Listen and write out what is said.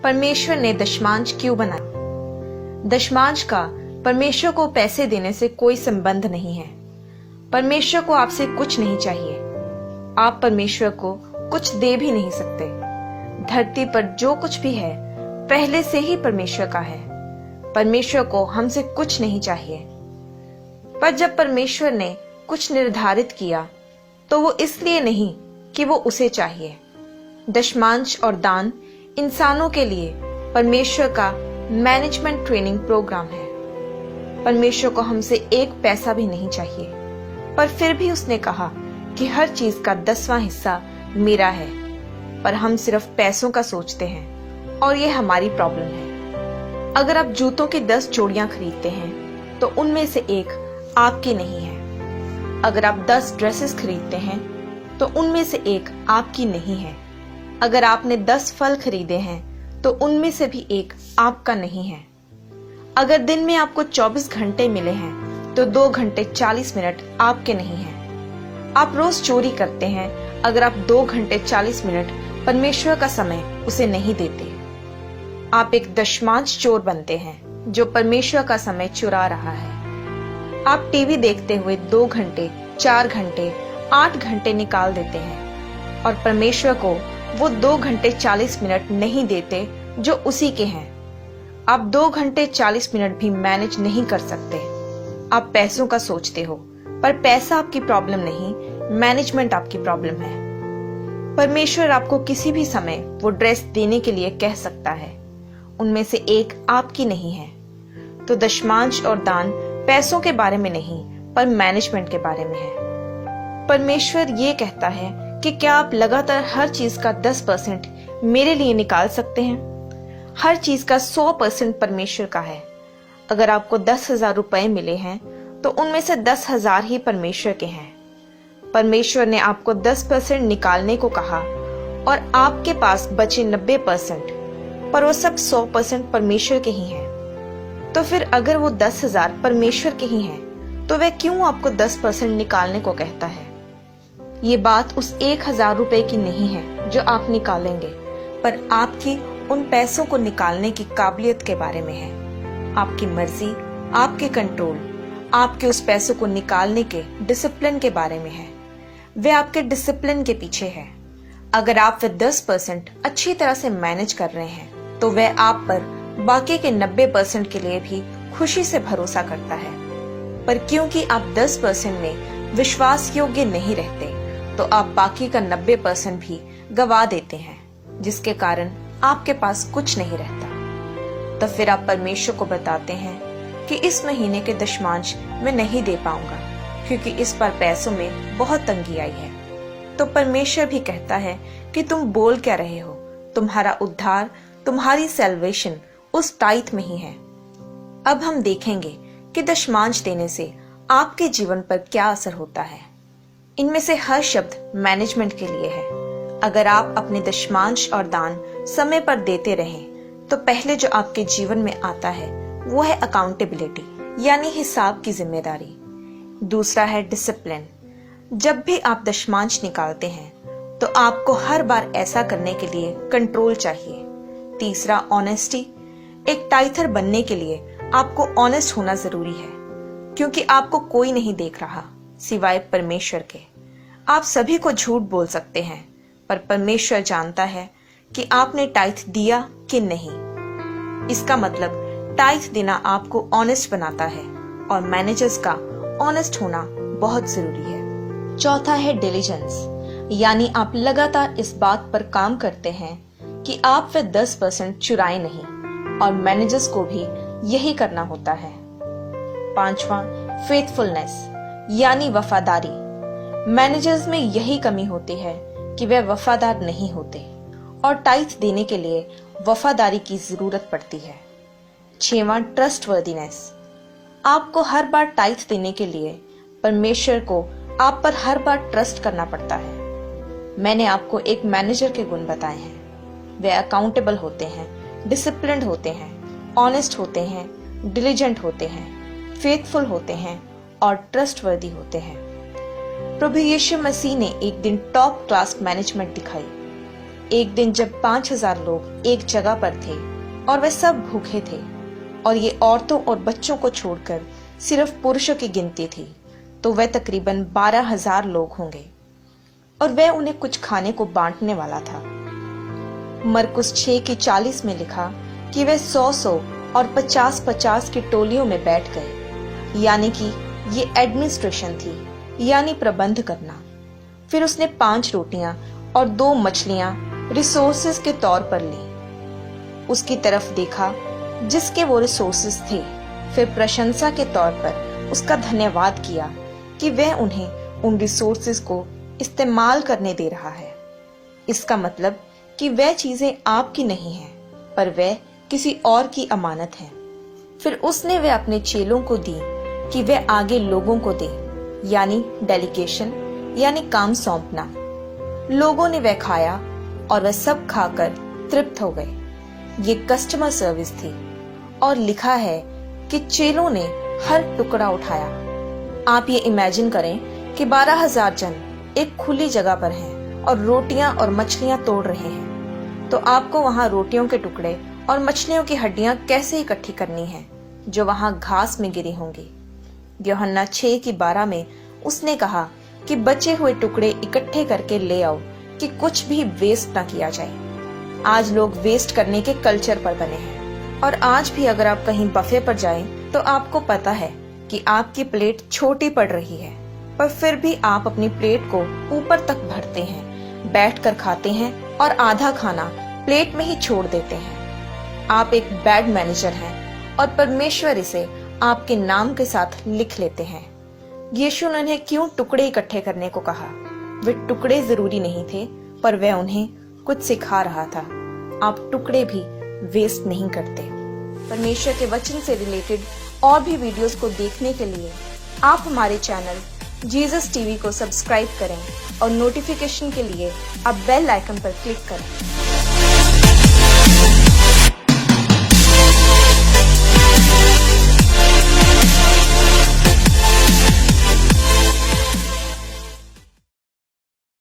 परमेश्वर ने दशमांश क्यों बनाया? दशमांश का परमेश्वर को पैसे देने से कोई संबंध नहीं है। परमेश्वर को आपसे कुछ नहीं चाहिए। आप परमेश्वर को कुछ दे भी नहीं सकते। धरती पर जो कुछ भी है पहले से ही परमेश्वर का है। परमेश्वर को हमसे कुछ नहीं चाहिए। पर जब परमेश्वर ने कुछ निर्धारित किया तो वो इसलिए नहीं कि वो उसे चाहिए। दशमांश और दान इंसानों के लिए परमेश्वर का मैनेजमेंट ट्रेनिंग प्रोग्राम है। परमेश्वर को हमसे एक पैसा भी नहीं चाहिए, पर फिर भी उसने कहा कि हर चीज का 10वां हिस्सा मेरा है। पर हम सिर्फ पैसों का सोचते हैं और ये हमारी प्रॉब्लम है। अगर आप जूतों की 10 जोड़ियां खरीदते हैं तो उनमें से एक आपकी नहीं है। अगर आप 10 ड्रेसेस खरीदते हैं तो उनमें से एक आपकी नहीं है। अगर आपने 10 फल खरीदे हैं तो उनमें से भी एक आपका नहीं है। अगर दिन में आपको 24 घंटे मिले हैं तो 2 घंटे 40 मिनट आपके नहीं हैं। आप रोज चोरी करते हैं, अगर आप 2 घंटे 40 मिनट परमेश्वर का समय उसे नहीं देते। आप एक दशमांश चोर बनते हैं जो परमेश्वर का समय चुरा रहा है। आप टीवी देखते हुए 2 घंटे 4 घंटे 8 घंटे निकाल देते हैं और परमेश्वर को वो 2 घंटे 40 मिनट नहीं देते जो उसी के हैं। आप 2 घंटे 40 मिनट भी मैनेज नहीं कर सकते। आप पैसों का सोचते हो, पर पैसा आपकी प्रॉब्लम नहीं, मैनेजमेंट आपकी प्रॉब्लम है। परमेश्वर आपको किसी भी समय वो ड्रेस देने के लिए कह सकता है, उनमें से एक आपकी नहीं है। तो दशमांश और दान पैसों के बारे में नहीं, पर मैनेजमेंट के बारे में है। परमेश्वर ये कहता है कि क्या आप लगातार हर चीज का 10% मेरे लिए निकाल सकते हैं? हर चीज का 100% परमेश्वर का है। अगर आपको 10,000 रुपए मिले हैं तो उनमें से 10,000 ही परमेश्वर के हैं। परमेश्वर ने आपको 10% निकालने को कहा और आपके पास बचे 90%, पर वो सब 100% परमेश्वर के ही हैं। तो फिर अगर वो 10,000 परमेश्वर के ही हैं तो वह क्यों आपको 10% निकालने को कहता है? ये बात उस 1,000 रुपए की नहीं है जो आप निकालेंगे, पर आपकी उन पैसों को निकालने की काबिलियत के बारे में है। आपकी मर्जी, आपके कंट्रोल, आपके उस पैसों को निकालने के डिसिप्लिन के बारे में है। वे आपके डिसिप्लिन के पीछे है। अगर आप वे 10% अच्छी तरह से मैनेज कर रहे हैं तो वह आप पर बाकी के 90% के लिए भी खुशी से भरोसा करता है। पर क्योंकि आप 10% में विश्वास योग्य नहीं रहते तो आप बाकी का 90% भी गवा देते हैं, जिसके कारण आपके पास कुछ नहीं रहता। तो फिर आप परमेश्वर को बताते हैं कि इस महीने के दशमांश मैं नहीं दे पाऊंगा क्योंकि इस बार पैसों में बहुत तंगी आई है। तो परमेश्वर भी कहता है कि तुम बोल क्या रहे हो? तुम्हारा उद्धार, तुम्हारी सैल्वेशन उस टाइथ में ही है। अब हम देखेंगे कि दशमांश देने से आपके जीवन पर क्या असर होता है। इनमें से हर शब्द मैनेजमेंट के लिए है। अगर आप अपने दशमांश और दान समय पर देते रहें तो पहले जो आपके जीवन में आता है वो है अकाउंटेबिलिटी, यानी हिसाब की जिम्मेदारी। दूसरा है डिसिप्लिन। जब भी आप दशमांश निकालते हैं तो आपको हर बार ऐसा करने के लिए कंट्रोल चाहिए। तीसरा ऑनेस्टी। एक टाइथर बनने के लिए आपको ऑनेस्ट होना जरूरी है, क्योंकि आपको कोई नहीं देख रहा सिवाय परमेश्वर के। आप सभी को झूठ बोल सकते हैं, पर परमेश्वर जानता है कि आपने टाइथ दिया कि नहीं। इसका मतलब टाइथ देना आपको ऑनेस्ट बनाता है और मैनेजर्स का ऑनेस्ट होना बहुत जरूरी है। चौथा है डिलीजेंस, यानी आप लगातार इस बात पर काम करते हैं कि आप वे 10% चुराए नहीं, और मैनेजर्स को भी यही करना होता है। पांचवा फेथफुलनेस, यानी वफादारी। मैनेजर्स में यही कमी होती है कि वे वफादार नहीं होते और टाइथ देने के लिए वफादारी की जरूरत पड़ती है। 6वां ट्रस्टवर्दीनेस। आपको हर बार टाइथ देने के लिए परमेश्वर को आप पर हर बार ट्रस्ट करना पड़ता है। मैंने आपको एक मैनेजर के गुण बताए हैं। वे अकाउंटेबल होते हैं, डिसिप्लिन्ड होते हैं, ऑनेस्ट होते हैं, डिलीजेंट होते हैं, फेथफुल होते हैं और ट्रस्टवर्दी होते हैं। प्रभु यीशु मसीह ने एक दिन टॉप क्लास मैनेजमेंट दिखाई। एक दिन जब 5000 लोग एक जगह पर थे और वे सब भूखे थे और ये औरतों और बच्चों को छोड़कर सिर्फ पुरुषों की गिनती थी, तो वह तकरीबन 12,000 लोग होंगे और वह उन्हें कुछ खाने को बांटने वाला था। मरकुस 6:40 में लिखा कि वे 100 और 50 की टोलियों में बैठ गए, यानी कि ये एडमिनिस्ट्रेशन थी, यानी प्रबंध करना। फिर उसने 5 रोटियां और 2 मछलियां रिसोर्सेज के तौर पर ली। उसकी तरफ देखा जिसके वो रिसोर्सेज थे, फिर प्रशंसा के तौर पर उसका धन्यवाद किया कि वह उन्हें उन रिसोर्सेज को इस्तेमाल करने दे रहा है। इसका मतलब कि वह चीजें आपकी नहीं हैं, पर वह किसी और की अमानत है। फिर उसने वह अपने चेलों को दी कि वह आगे लोगों को दे, यानी डेलीगेशन, यानी काम सौंपना। लोगों ने वह खाया और वह सब खाकर तृप्त हो गए। ये कस्टमर सर्विस थी और लिखा है कि चेलों ने हर टुकड़ा उठाया। आप ये इमेजिन करें कि 12,000 जन एक खुली जगह पर हैं और रोटियां और मछलियां तोड़ रहे हैं, तो आपको वहां रोटियों के टुकड़े और मछलियों की हड्डियां कैसे इकट्ठी करनी है जो वहां घास में गिरी होंगी। यूहन्ना 6:12 में उसने कहा कि बचे हुए टुकड़े इकट्ठे करके ले आओ कि कुछ भी वेस्ट ना किया जाए। आज लोग वेस्ट करने के कल्चर पर बने हैं और आज भी अगर आप कहीं बफे पर जाएं तो आपको पता है कि आपकी प्लेट छोटी पड़ रही है, पर फिर भी आप अपनी प्लेट को ऊपर तक भरते हैं, बैठकर खाते हैं और आधा खाना प्लेट में ही छोड़ देते हैं। आप एक बैड मैनेजर हैं और परमेश्वर इसे आपके नाम के साथ लिख लेते हैं। यीशु ने उन्हें क्यों टुकड़े इकट्ठे करने को कहा? वे टुकड़े जरूरी नहीं थे, पर वह उन्हें कुछ सिखा रहा था। आप टुकड़े भी वेस्ट नहीं करते। परमेश्वर के वचन से रिलेटेड और भी वीडियोस को देखने के लिए आप हमारे चैनल जीसस टीवी को सब्सक्राइब करें और नोटिफिकेशन के लिए आप बेल आइकन पर क्लिक करें।